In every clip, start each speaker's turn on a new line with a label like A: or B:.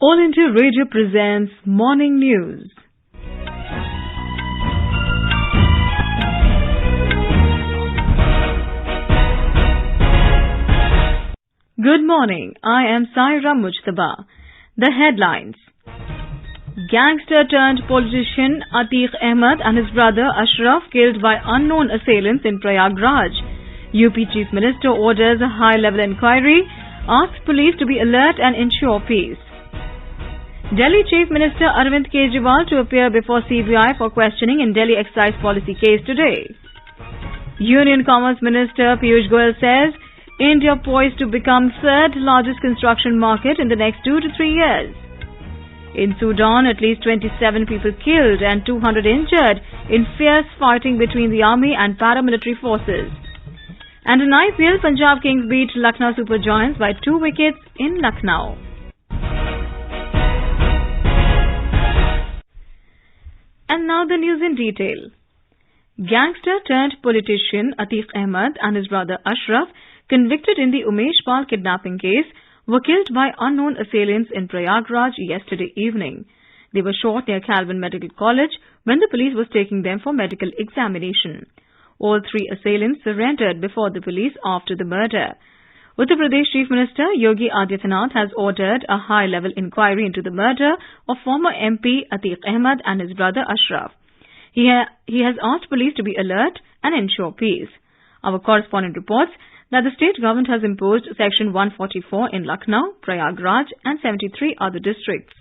A: All India Radio presents Morning News. Good morning. I am Saira Mujtaba. The headlines. Gangster turned politician Atiq Ahmed and his brother Ashraf killed by unknown assailants in Prayagraj. UP Chief Minister orders a high-level inquiry, asks police to be alert and ensure peace. Delhi Chief Minister Arvind Kejriwal to appear before CBI for questioning in Delhi excise policy case today. Union Commerce Minister Piyush Goyal says India poised to become third largest construction market in the next 2 to 3 years. In Sudan, at least 27 people killed and 200 injured in fierce fighting between the army and paramilitary forces. And in IPL, Punjab Kings beat Lucknow Super Giants by 2 wickets in Lucknow. And now the news in detail. Gangster turned politician Atiq Ahmed and his brother Ashraf, convicted in the Umesh Pal kidnapping case, were killed by unknown assailants in Prayagraj yesterday evening. They were shot near Calvin Medical College when the police was taking them for medical examination. All 3 assailants surrendered before the police after the murder. Uttar Pradesh Chief Minister Yogi Adityanath has ordered a high-level inquiry into the murder of former MP Atiq Ahmed and his brother Ashraf. He has asked police to be alert and ensure peace. Our correspondent reports that the state government has imposed Section 144 in Lucknow, Prayagraj and 73 other districts.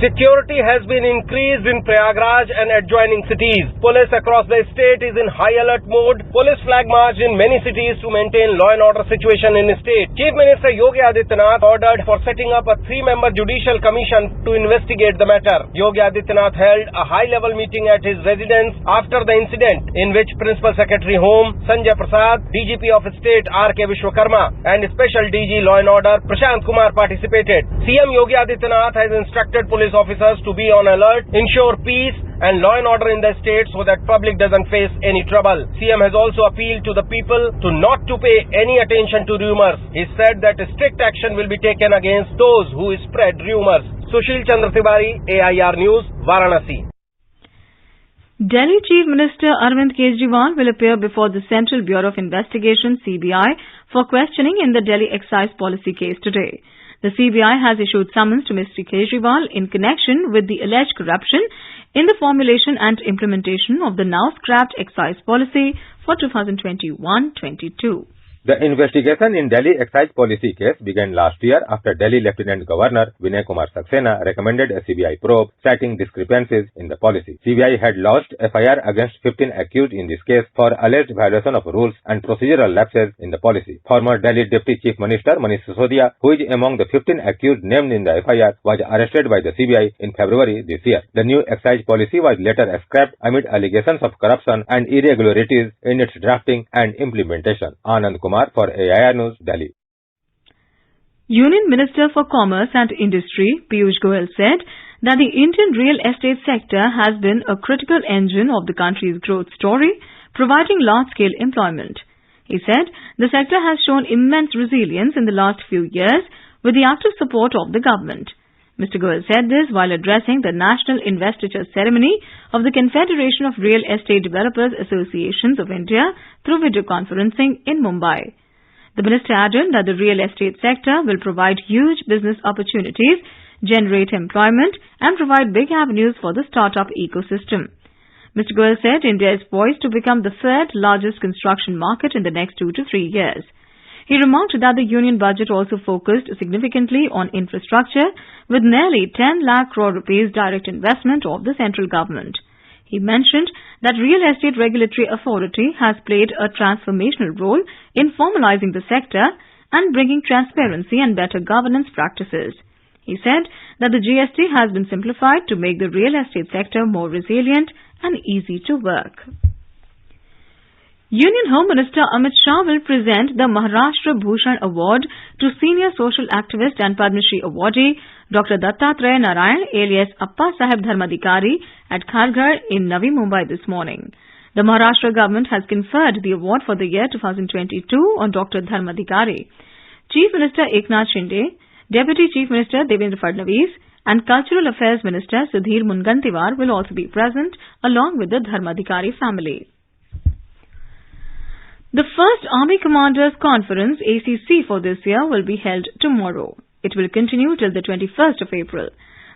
B: Security has been increased in Prayagraj and adjoining cities. Police across the state is in high alert mode. Police flag marched in many cities to maintain law and order situation in the state. Chief Minister Yogi Adityanath ordered for setting up a 3-member judicial commission to investigate the matter. Yogi Adityanath held a high-level meeting at his residence after the incident, in which Principal Secretary Home Sanjay Prasad, DGP of State R.K. Vishwakarma and Special DG Law and Order Prashant Kumar participated. CM Yogi Adityanath has instructed police officers to be on alert, ensure peace and law and order in the state so that public doesn't face any trouble. CM has also appealed to the people to not to pay any attention to rumors. He said that strict action will be taken against those who spread rumors. Sushil Chandra Tiwari, AIR News, Varanasi.
A: Delhi Chief Minister Arvind Kejriwal will appear before the Central Bureau of Investigation (CBI) for questioning in the Delhi excise policy case today. The CBI has issued summons to Mr. Kejriwal in connection with the alleged corruption in the formulation and implementation of the now scrapped excise policy for 2021-22.
C: The investigation in Delhi excise policy case began last year after Delhi Lieutenant Governor Vinay Kumar Saxena recommended a CBI probe citing discrepancies in the policy. CBI had lodged FIR against 15 accused in this case for alleged violation of rules and procedural lapses in the policy. Former Delhi Deputy Chief Minister Manish Sisodia, who is among the 15 accused named in the FIR, was arrested by the CBI in February this year. The new excise policy was later scrapped amid allegations of corruption and irregularities in its drafting and implementation. Anand Kumar for AIR News, Delhi.
A: Union Minister for Commerce and Industry Piyush Goyal said that the Indian real estate sector has been a critical engine of the country's growth story, providing large-scale employment. He said the sector has shown immense resilience in the last few years with the active support of the government. Mr. Goyal said this while addressing the National Investiture Ceremony of the Confederation of Real Estate Developers Associations of India through video conferencing in Mumbai. The minister added that the real estate sector will provide huge business opportunities, generate employment and provide big avenues for the startup ecosystem. Mr. Goyal said India is poised to become the third largest construction market in the next 2 to 3 years. He remarked that the union budget also focused significantly on infrastructure with nearly 10 lakh crore rupees direct investment of the central government. He mentioned that Real Estate Regulatory Authority has played a transformational role in formalizing the sector and bringing transparency and better governance practices. He said that the GST has been simplified to make the real estate sector more resilient and easy to work. Union Home Minister Amit Shah will present the Maharashtra Bhushan Award to senior social activist and Padma Shri awardee Dr. Dattatreya Narayan alias Appa Saheb Dharmadhikari at Kharghar in Navi Mumbai this morning. The Maharashtra government has conferred the award for the year 2022 on Dr. Dharmadhikari. Chief Minister Eknath Shinde, Deputy Chief Minister Devendra Fadnavis and Cultural Affairs Minister Sudhir Mungantiwar will also be present along with the Dharmadhikari family. The first Army Commanders Conference ACC for this year will be held tomorrow. It will continue till the 21st of April.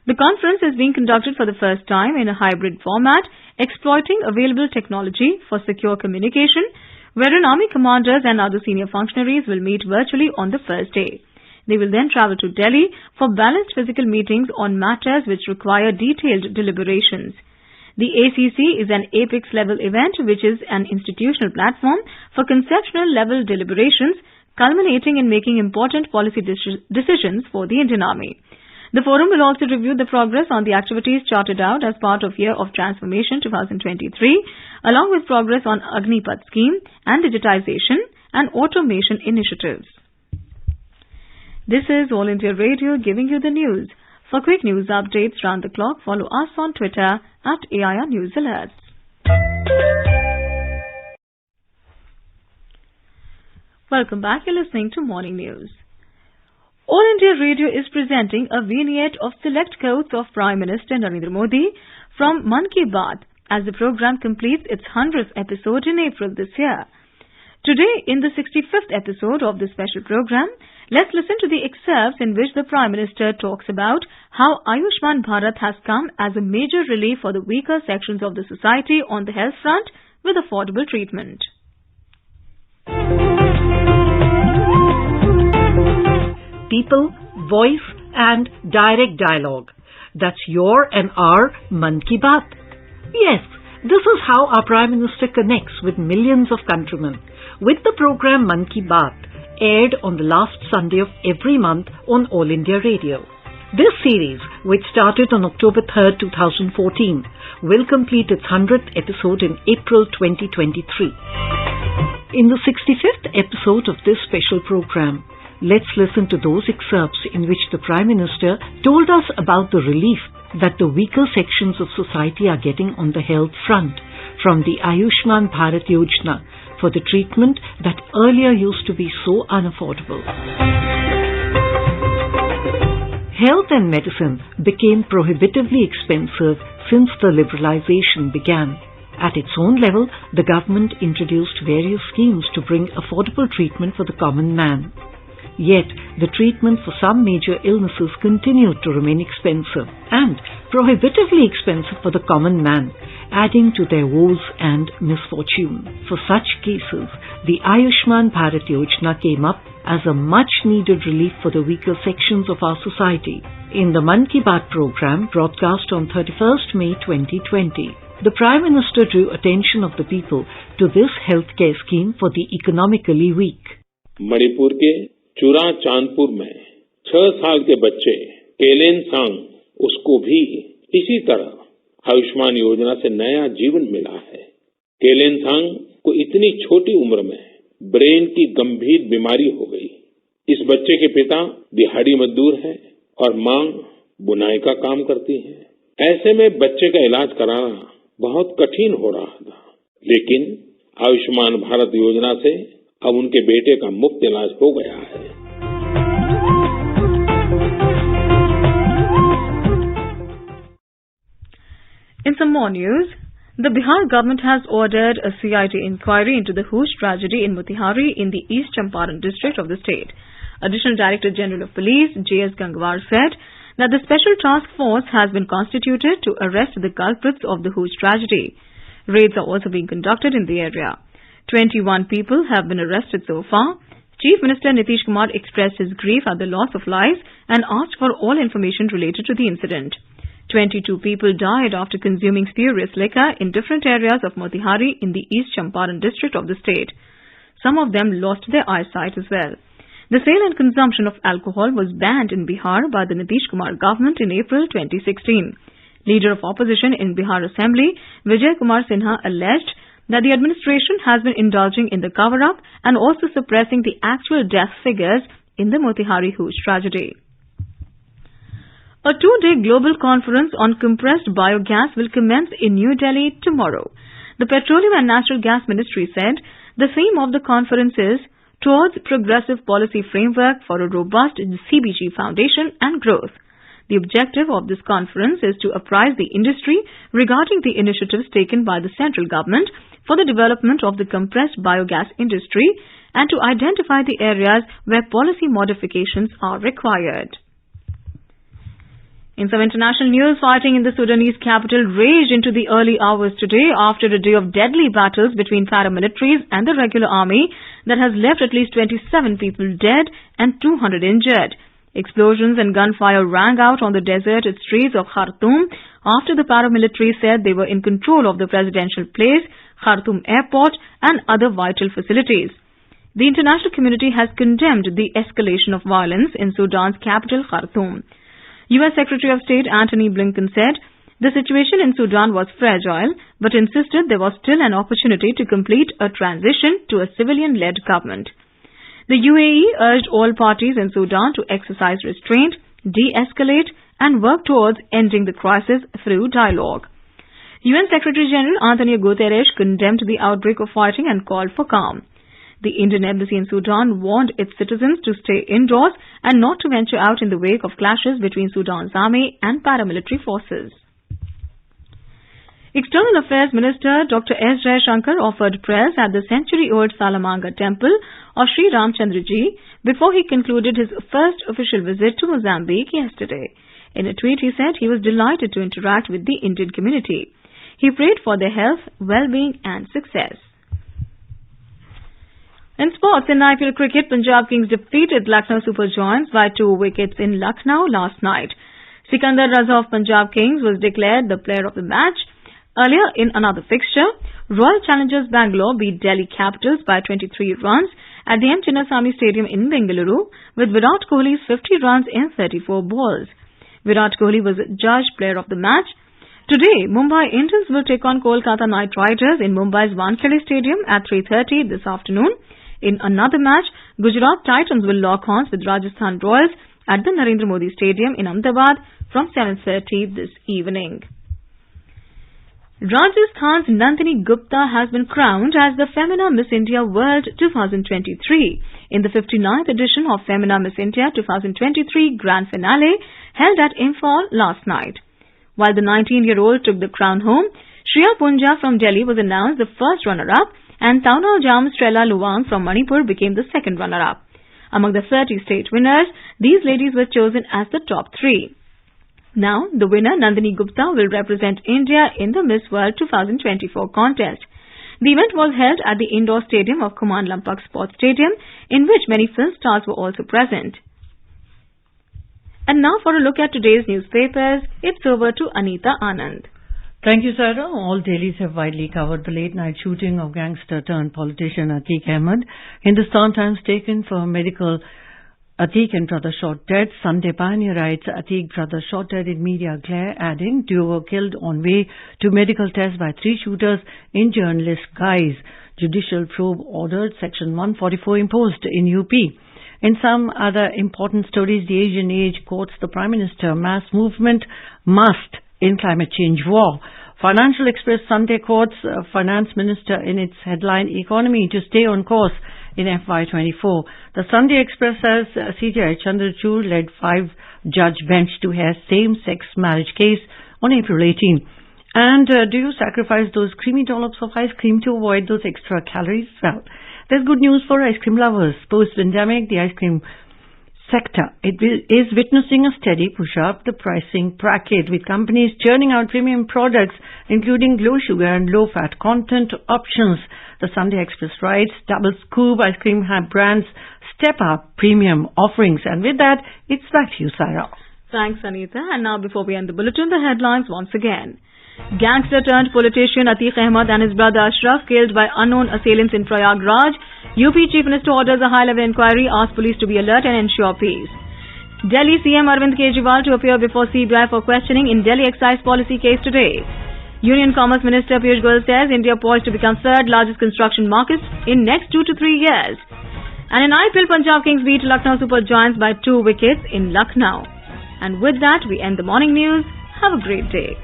A: The conference is being conducted for the first time in a hybrid format, exploiting available technology for secure communication, wherein Army commanders and other senior functionaries will meet virtually on the first day. They will then travel to Delhi for balanced physical meetings on matters which require detailed deliberations. The ACC is an apex-level event which is an institutional platform for conceptual-level deliberations, culminating in making important policy decisions for the Indian Army. The forum will also review the progress on the activities charted out as part of Year of Transformation 2023, along with progress on Agnipath scheme and digitization and automation initiatives. This is All India Radio giving you the news. For quick news updates round the clock, follow us on Twitter at AIR News Alerts. Welcome back. You're listening to Morning News. All India Radio is presenting a vignette of select quotes of Prime Minister Narendra Modi from Mann Ki Baat as the program completes its 100th episode in April this year. Today, in the 65th episode of this special program, let's listen to the excerpts in which the Prime Minister talks about how Ayushman Bharat has come as a major relief for the weaker sections of the society on the health front with affordable treatment.
D: People, voice and direct dialogue. That's your and our Mann Ki Baat. Yes, this is how our Prime Minister connects with millions of countrymen. With the program Mann Ki Baat, aired on the last Sunday of every month on All India Radio. This series, which started on October 3rd, 2014, will complete its 100th episode in April 2023. In the 65th episode of this special program, let's listen to those excerpts in which the Prime Minister told us about the relief that the weaker sections of society are getting on the health front from the Ayushman Bharat Yojana for the treatment that earlier used to be so unaffordable. Health and medicine became prohibitively expensive since the liberalization began. At its own level, the government introduced various schemes to bring affordable treatment for the common man. Yet, the treatment for some major illnesses continued to remain expensive and prohibitively expensive for the common man, adding to their woes and misfortune. For such cases, the Ayushman Bharat Yojana came up as a much-needed relief for the weaker sections of our society. In the Mann Ki Baat program, broadcast on 31st May 2020, the Prime Minister drew attention of the people to this healthcare scheme for the economically weak.
E: Manipur के चुरा चांदपुर में 6 साल के बच्चे केलेनसांग, उसको भी इसी तरह आयुष्मान योजना से नया जीवन मिला है। केलेनसांग को इतनी छोटी उम्र में ब्रेन की गंभीर बीमारी हो गई। इस बच्चे के पिता दिहाड़ी मजदूर हैं और मां बुनाई का काम करती है। ऐसे में बच्चे का इलाज कराना बहुत कठिन हो रहा था, लेकिन आयुष्मान भारत योजना से अब उनके बेटे का मुफ्त इलाज हो गया है।
A: In some more news, the Bihar government has ordered a CID inquiry into the Hoosh tragedy in Motihari in the East Champaran district of the state. Additional Director General of Police, J.S. Gangwar, said that the special task force has been constituted to arrest the culprits of the Hoosh tragedy. Raids are also being conducted in the area. 21 people have been arrested so far. Chief Minister Nitish Kumar expressed his grief at the loss of lives and asked for all information related to the incident. 22 people died after consuming spurious liquor in different areas of Motihari in the East Champaran district of the state. Some of them lost their eyesight as well. The sale and consumption of alcohol was banned in Bihar by the Nitish Kumar government in April 2016. Leader of opposition in Bihar Assembly, Vijay Kumar Sinha, alleged that the administration has been indulging in the cover-up and also suppressing the actual death figures in the Motihari Hoosh tragedy. A 2-day global conference on compressed biogas will commence in New Delhi tomorrow. The Petroleum and Natural Gas Ministry said the theme of the conference is Towards Progressive Policy Framework for a Robust CBG Foundation and Growth. The objective of this conference is to apprise the industry regarding the initiatives taken by the central government for the development of the compressed biogas industry and to identify the areas where policy modifications are required. In some international news, fighting in the Sudanese capital raged into the early hours today after a day of deadly battles between paramilitaries and the regular army that has left at least 27 people dead and 200 injured. Explosions and gunfire rang out on the deserted streets of Khartoum after the paramilitaries said they were in control of the presidential place, Khartoum Airport and other vital facilities. The international community has condemned the escalation of violence in Sudan's capital, Khartoum. U.S. Secretary of State Antony Blinken said the situation in Sudan was fragile, but insisted there was still an opportunity to complete a transition to a civilian-led government. The UAE urged all parties in Sudan to exercise restraint, de-escalate, and work towards ending the crisis through dialogue. UN Secretary General Antonio Guterres condemned the outbreak of fighting and called for calm. The Indian Embassy in Sudan warned its citizens to stay indoors and not to venture out in the wake of clashes between Sudan's army and paramilitary forces. External Affairs Minister Dr. S. Jaishankar offered prayers at the century-old Salamanga temple of Sri Ramchandraji before he concluded his first official visit to Mozambique yesterday. In a tweet, he said he was delighted to interact with the Indian community. He prayed for their health, well-being and success. In sports, in IPL cricket, Punjab Kings defeated Lucknow Super Giants by 2 wickets in Lucknow last night. Sikandar Raza of Punjab Kings was declared the player of the match. Earlier in another fixture, Royal Challengers Bangalore beat Delhi Capitals by 23 runs at the M. Chinnaswamy Stadium in Bengaluru with Virat Kohli's 50 runs in 34 balls. Virat Kohli was judged player of the match. Today, Mumbai Indians will take on Kolkata Knight Riders in Mumbai's Wankhede Stadium at 3:30 this afternoon. In another match, Gujarat Titans will lock horns with Rajasthan Royals at the Narendra Modi Stadium in Ahmedabad from 7:30 this evening. Rajasthan's Nandini Gupta has been crowned as the Femina Miss India World 2023 in the 59th edition of Femina Miss India 2023 Grand Finale held at Imphal last night. While the 19-year-old took the crown home, Shriya Punja from Delhi was announced the first runner-up and Taunal Jam Strela Luwang from Manipur became the second runner-up. Among the 30 state winners, these ladies were chosen as the top 3. Now, the winner, Nandini Gupta, will represent India in the Miss World 2024 contest. The event was held at the indoor stadium of Kuman Lampak Sports Stadium, in which many film stars were also present. And now for a look at today's newspapers, it's over to Anita Anand.
F: Thank you, Sarah. All dailies have widely covered the late-night shooting of gangster-turned-politician Atiq Ahmed. Hindustan Times taken for medical. Atiq and brother shot dead. Sunday Pioneer writes, Atiq brother shot dead in media glare, adding, duo were killed on way to medical test by 3 shooters in journalist guise. Judicial probe ordered, Section 144 imposed in UP. In some other important stories, the Asian Age quotes the Prime Minister, mass movement must in climate change war. Financial Express Sunday quotes Finance Minister in its headline, economy to stay on course in FY24. The Sunday Express says CJI Chandrachud led 5-judge bench to hear same-sex marriage case on April 18. And do you sacrifice those creamy dollops of ice cream to avoid those extra calories? Well, there's good news for ice cream lovers. Post-pandemic, the ice cream sector is witnessing a steady push-up the pricing bracket, with companies churning out premium products including low sugar and low-fat content options. The Sunday Express writes, Double Scoop ice cream brands step up premium offerings. And with that, it's back to you, Sarah.
A: Thanks, Anita. And now before we end the bulletin, the headlines once again. Gangster-turned-politician Atiq Ahmed and his brother Ashraf killed by unknown assailants in Prayagraj. UP Chief Minister orders a high-level inquiry, asks police to be alert and ensure peace. Delhi CM Arvind Kejriwal to appear before CBI for questioning in Delhi excise policy case today. Union Commerce Minister Piyush Goyal says India poised to become third largest construction market in next 2 to 3 years. And in IPL, Punjab Kings beat Lucknow Super Giants by 2 wickets in Lucknow. And with that, we end the morning news. Have a great day.